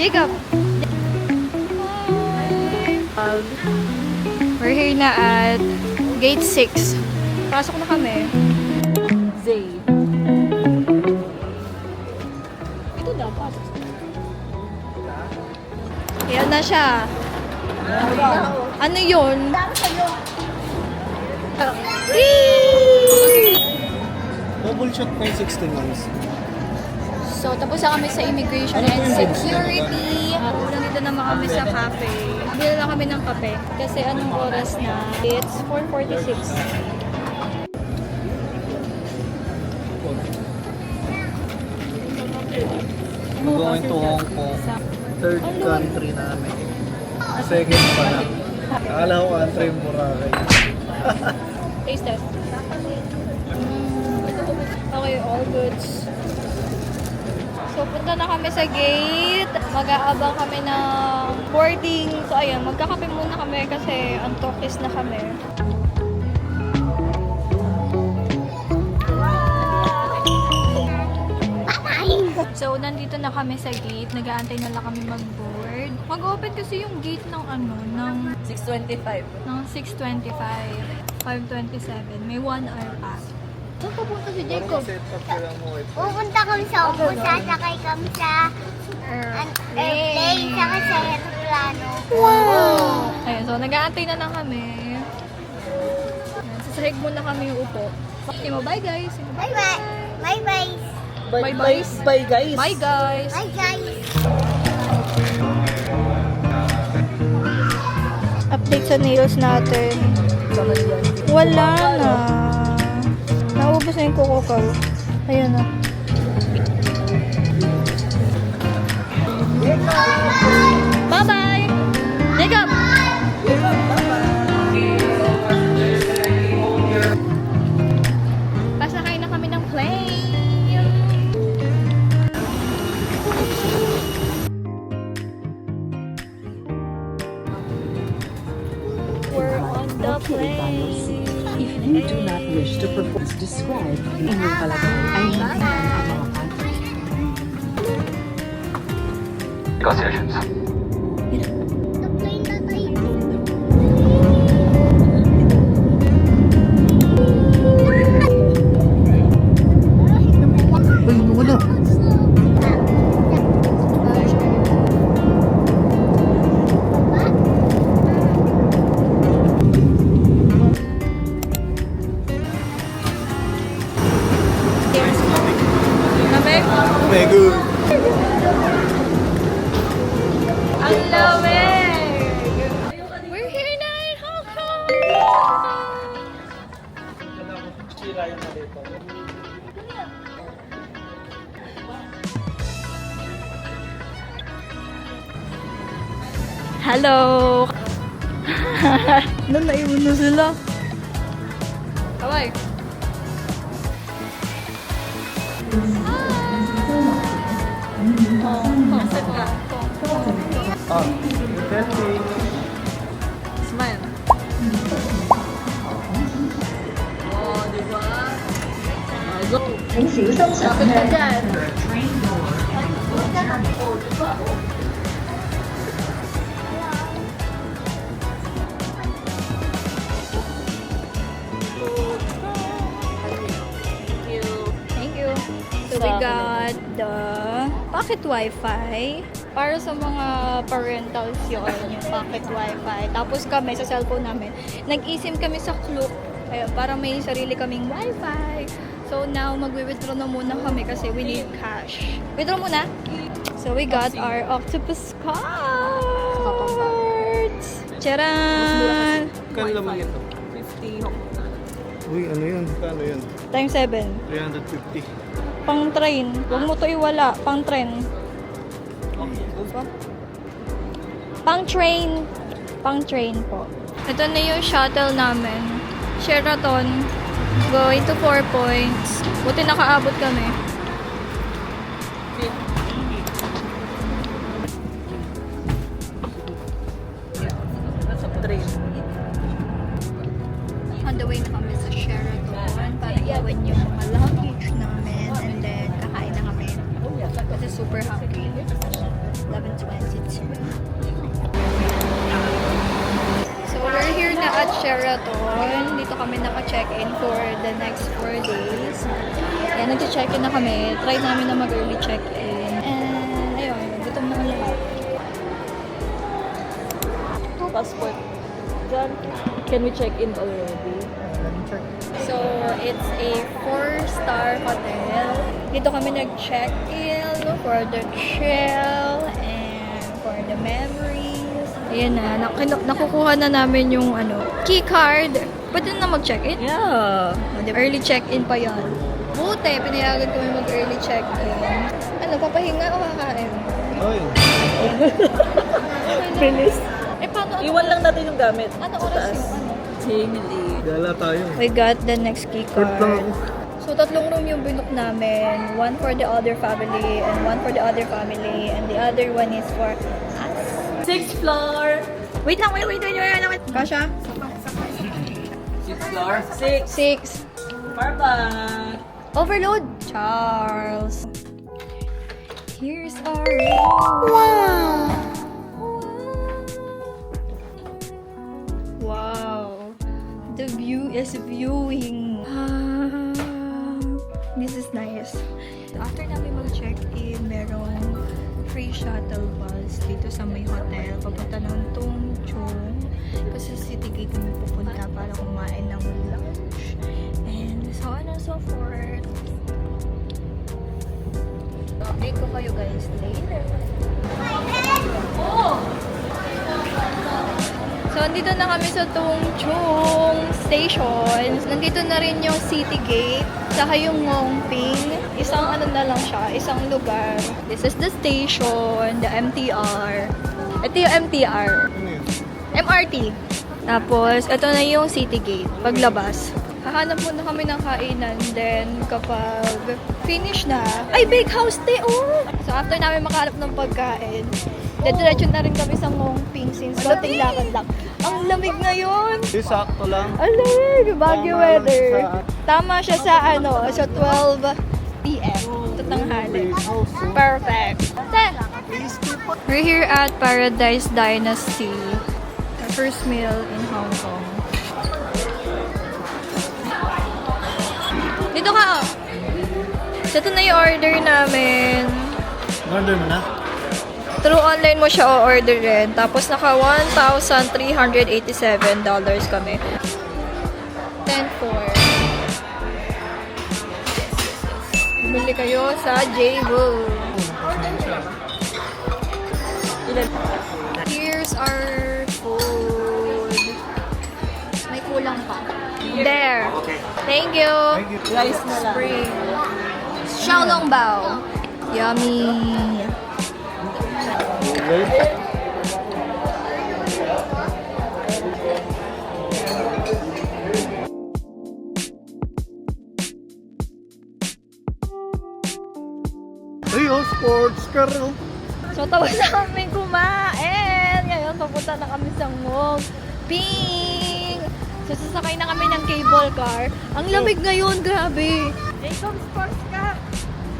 Jacob! We're here na at Gate 6. Pasok na kami. Zay. Ito dapat. Yan na siya. Ano yun? Double shot pa yung 60 months. So, tapos na kami sa immigration and security. Nandito naman kami sa cafe. Bili lang kami ng kape. Kasi anong oras na? It's 4:46. We're going to Hong Kong. Third country namin. Second pa lang. Akala ko country yung Boracay. Taste test. Okay, all goods. So, punta na kami sa gate. Mag-aabang kami ng boarding. So, ayun, magkakape muna kami kasi antokis na kami. So, nandito na kami sa gate. Nag-aantay na lang kami mag-board. Mag-open kasi yung gate ng ng 6:25. ng 6:25. 5:27. May 1 hour pa. Saan pupunta si Jacob? Set up ko lang mo ito. Pupunta kami sa Opo, sasakay kami sa airplane, saka sa aeroplano. Wow! Ayun, so nag-aantay na lang kami. Ayan, sasahig muna kami yung upo. Sige mo, bye guys! Bye-bye! Bye-bye! Bye, Bye, guys. Bye guys! Bye, guys! Update sa nails natin. Wala na. Naubos na yung kuko ko. Ayun na. Bye-bye! Jacob! Pasakay na kami ng plane! We're on the plane! If you do not wish to perform as described, inyong palagay ay hindi na ang mga contact. The Negotiations. plane na tayo. Ay, wala. Lamig? Mego. Ang lamig! We're here na in Hong Kong! Hello! Naiwan na sila. Bye-bye! Ah, selfie. Smile. Oh, diba? Go! Lapit ka dyan. Thank you. So we got the pocket wifi. Para sa mga parentals yun, yung pocket wifi. Tapos kami sa cellphone namin, nag-eSIM kami sa Klook. Ayun, para may sarili kaming wifi. So now, mag-withdraw na muna kami kasi we need cash. Withdraw muna. So we got our octopus cards. Charan! Kano naman ito? 50. Uy, ano yun? Kano yun? Times 7. 350. Pang train. Huwag mo to iwala. Pang train. Pang train. Pang train po. Ito na yung shuttle namin. Sheraton. Going to 4 points. Buti nakaabot kami. Nasa train. On the way na kami sa Sheraton para iwan yung mga luggage namin and then kakain na kami. Kasi super hungry. 11:22. So, we're here na at Sheraton. Dito kami naka-check-in for the next 4 days. Ayan, nag-check-in na kami. Try namin na mag-early check-in. And, ayun, gutom naman lahat. Passport. John, can we check in already? So, it's a 4-star hotel. Dito kami nag-check-in for the chill and for the memories. Ayan na, nakukuha na namin yung key card. Pwede na mag-check-in? Yeah. Early check-in pa yan. Buti, pinayagan kami mag-early check-in. Ano, papahinga o kakain? Oy, Bilis. Paano? Iwan lang natin yung gamit. Ano sa oras taas. yung gala tayo. We got the next key Third lang card. ako. So, 3 room yung binook namin. 1 for the other family and 1 for the other family. And the other one is for us. 6th floor. Wait lang, wait. Kasha? 6th floor. 6. 6. Parpak. Overload. Charles. Here's our room. Wow. The view is viewing. This is nice. After namin mag-check-in, merong free shuttle bus dito sa may hotel. Papunta ng Tongchong. Kasi sa City Gate kami pupunta para kumain ng lunch. And so on and so forth. Update ko kayo guys later. So, andito na kami sa Tongchong Station. Nandito na rin yung City Gate. Saka yung Ngongping. Isang na lang siya. Isang lugar. This is the station. The MTR. Ito yung MTR. MRT. Tapos, ito na yung City Gate. Paglabas. Hahanap muna kami ng kainan. Then, kapag finish na, ay, bakehouse day! Oh! So, after namin makahanap ng pagkain, diretso na rin kami sa Ngongping since konting lakad lang. Ang lamig ngayon! Di sakto lang. Ang lamig! Bagyo Tama weather. sa- Tama siya sa sa 12 p.m. Tatanghali. Perfect. We're here at Paradise Dynasty. Our first meal in Hong Kong. Dito ka! Oh. So, ito na yung order namin. Order mo na? Through online mo siya o-orderin. Tapos naka $1,387 kami. 10-4. Bumili kayo sa J-Woo. Here's our food. May kulang pa. There. Thank you. Rice na lang. Spring. Xiaolongbao. Yummy. Ay, sports car. Oh. So, tapos na kami kumain. Ngayon, papunta na kami sa Ngongping. So, sasakay na kami ng cable car. Ang lamig ngayon, grabe. Jacob Sports ka.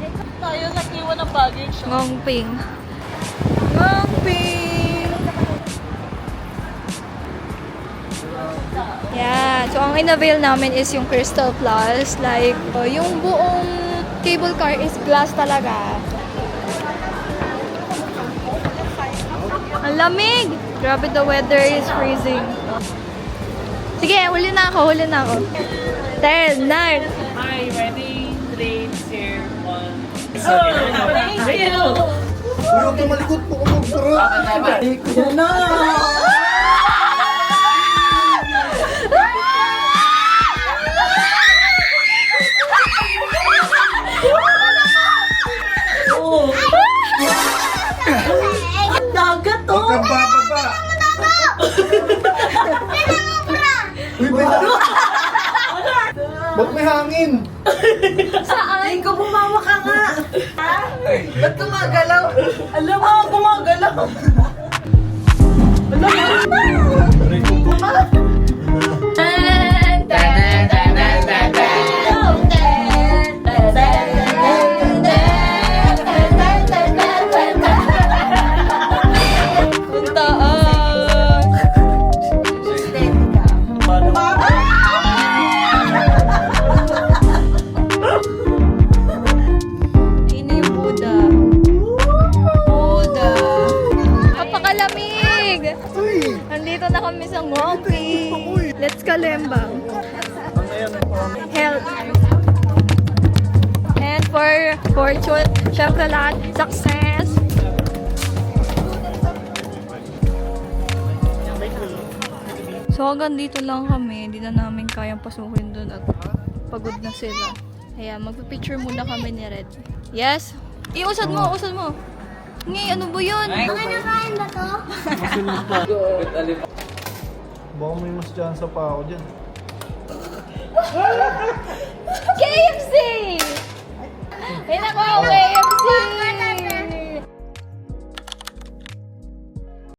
Jacob tayo nag-iwan ng baggage. Ngongping. Ngongping! Yeah. So, ang in-avail namin is yung Crystal Plus. Like, yung buong cable car is glass talaga. Ang lamig! Grabe, the weather is freezing. Sige, huli na ako. 10, 9. Hi, ready? 3, 2, 1. Thank you! Huwag na malikot po kung mag-tara. Yan na! Oh! Dagat to! Huwag kang bababa. Uy, may ba't may hangin? Saan? Ikaw bumawa ka nga! Ba't gumagalaw? Alam mo, gumagalaw! kami sa Ngoki. Let's Kalembang. Ano yan? Health. And for fortune, syempre lahat, success. So hanggang dito lang kami, hindi na namin kayang pasukin doon at pagod na sila. Kaya magpipicture muna kami ni Red. Yes? Usad mo, usad mo. Ngay, ano ba yun? Mga nakain ba to? Masunod pa. Baka may mas dyan sa pa ako dyan.